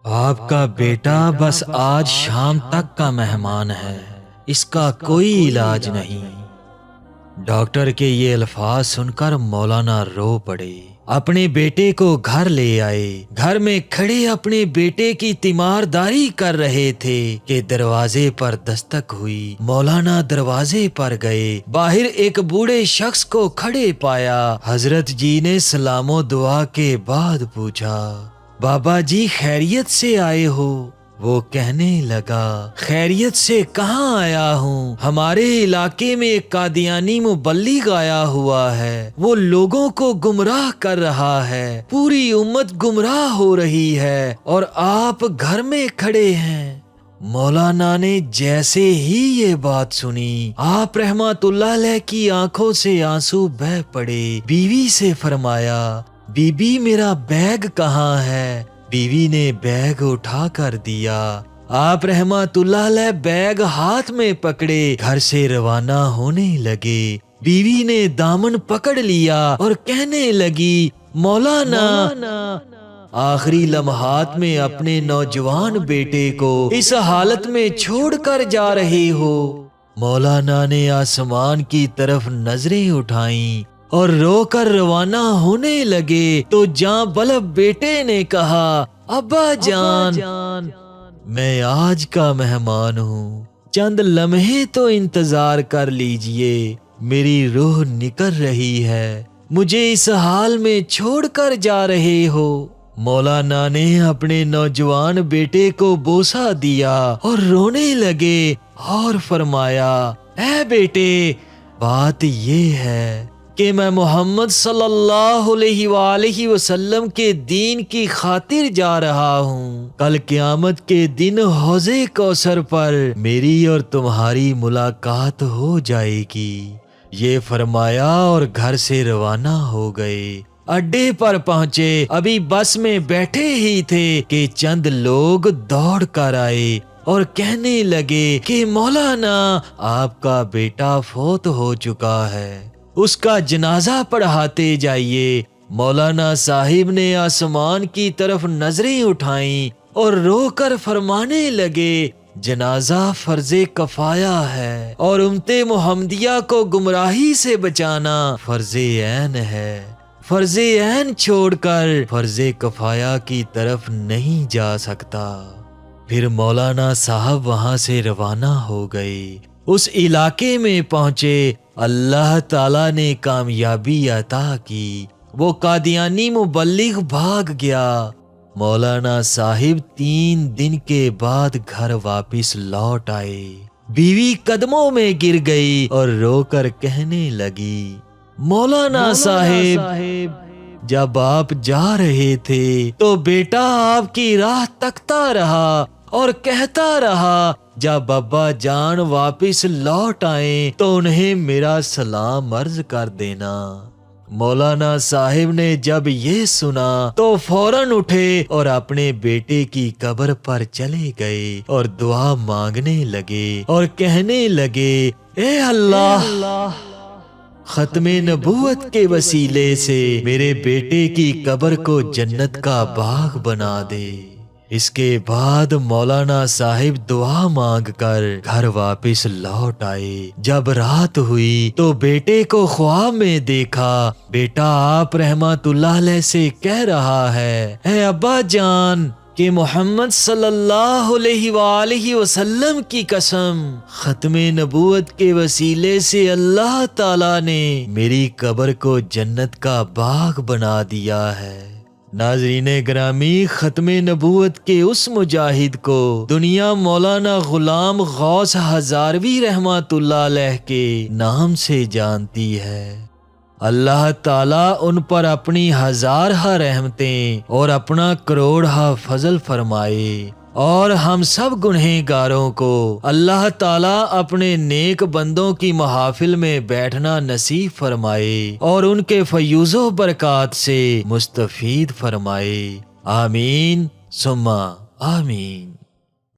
آپ کا بیٹا بس آج شام تک کا مہمان ہے، اس کا کوئی علاج نہیں۔ ڈاکٹر کے یہ الفاظ سن کر مولانا رو پڑے، اپنے بیٹے کو گھر لے آئے۔ گھر میں کھڑے اپنے بیٹے کی تیمارداری کر رہے تھے کہ دروازے پر دستک ہوئی۔ مولانا دروازے پر گئے، باہر ایک بوڑھے شخص کو کھڑے پایا۔ حضرت جی نے سلام و دعا کے بعد پوچھا، بابا جی خیریت سے آئے ہو؟ وہ کہنے لگا، خیریت سے کہاں آیا ہوں، ہمارے علاقے میں ایک قادیانی مبلغ آیا ہوا ہے، وہ لوگوں کو گمراہ کر رہا ہے، پوری امت گمراہ ہو رہی ہے اور آپ گھر میں کھڑے ہیں۔ مولانا نے جیسے ہی یہ بات سنی، آپ رحمت اللہ علیہ کی آنکھوں سے آنسو بہہ پڑے۔ بیوی سے فرمایا، بی بی میرا بیگ کہاں ہے؟ بیوی نے بیگ اٹھا کر دیا۔ آپ رحمت اللہ علیہ بیگ ہاتھ میں پکڑے گھر سے روانہ ہونے لگے۔ بیوی نے دامن پکڑ لیا اور کہنے لگی، مولانا آخری لمحات میں اپنے نوجوان بیٹے کو اس حالت میں چھوڑ کر جا رہے ہو؟ مولانا نے آسمان کی طرف نظریں اٹھائیں اور رو کر روانہ ہونے لگے تو جاں بلب بیٹے نے کہا، ابا جان میں آج کا مہمان ہوں، چند لمحے تو انتظار کر لیجئے، میری روح نکل رہی ہے، مجھے اس حال میں چھوڑ کر جا رہے ہو؟ مولانا نے اپنے نوجوان بیٹے کو بوسہ دیا اور رونے لگے اور فرمایا، اے بیٹے، بات یہ ہے کہ میں محمد صلی اللہ علیہ وآلہ وسلم کے دین کی خاطر جا رہا ہوں۔ کل قیامت کے دن حوض کوثر پر میری اور تمہاری ملاقات ہو جائے گی۔ یہ فرمایا اور گھر سے روانہ ہو گئے۔ اڈے پر پہنچے، ابھی بس میں بیٹھے ہی تھے کہ چند لوگ دوڑ کر آئے اور کہنے لگے کہ مولانا آپ کا بیٹا فوت ہو چکا ہے، اس کا جنازہ پڑھاتے جائیے۔ مولانا صاحب نے آسمان کی طرف نظریں اٹھائیں اور رو کر فرمانے لگے، جنازہ فرض کفایہ ہے اور امت محمدیہ کو گمراہی سے بچانا فرض عین ہے۔ فرض عین چھوڑ کر فرض کفایہ کی طرف نہیں جا سکتا۔ پھر مولانا صاحب وہاں سے روانہ ہو گئے، اس علاقے میں پہنچے، اللہ تعالیٰ نے کامیابی عطا کی، وہ قادیانی مبلغ بھاگ گیا۔ مولانا صاحب 3 دن کے بعد گھر واپس لوٹ آئے۔ بیوی قدموں میں گر گئی اور رو کر کہنے لگی، مولانا صاحب جب آپ جا رہے تھے تو بیٹا آپ کی راہ تکتا رہا اور کہتا رہا، جب ابا جان واپس لوٹ آئیں تو انہیں میرا سلام عرض کر دینا۔ مولانا صاحب نے جب یہ سنا تو فوراً اٹھے اور اپنے بیٹے کی قبر پر چلے گئے اور دعا مانگنے لگے اور کہنے لگے، اے اللہ، ختم نبوت کے وسیلے سے میرے بیٹے کی قبر کو جنت کا باغ بنا دے۔ اس کے بعد مولانا صاحب دعا مانگ کر گھر واپس لوٹ آئے۔ جب رات ہوئی تو بیٹے کو خواب میں دیکھا، بیٹا آپ رحمت اللہ علیہ سے کہہ رہا ہے، اے ابا جان، کہ محمد صلی اللہ علیہ وآلہ وسلم کی قسم، ختم نبوت کے وسیلے سے اللہ تعالیٰ نے میری قبر کو جنت کا باغ بنا دیا ہے۔ ناظرین گرامی، ختم نبوت کے اس مجاہد کو دنیا مولانا غلام غوث ہزاروی رحمت اللہ علیہ کے نام سے جانتی ہے۔ اللہ تعالیٰ ان پر اپنی ہزارہ رحمتیں اور اپنا کروڑہ فضل فرمائے، اور ہم سب گنہگاروں کو اللہ تعالیٰ اپنے نیک بندوں کی محافل میں بیٹھنا نصیب فرمائے اور ان کے فیوز و برکات سے مستفید فرمائے۔ آمین ثم آمین۔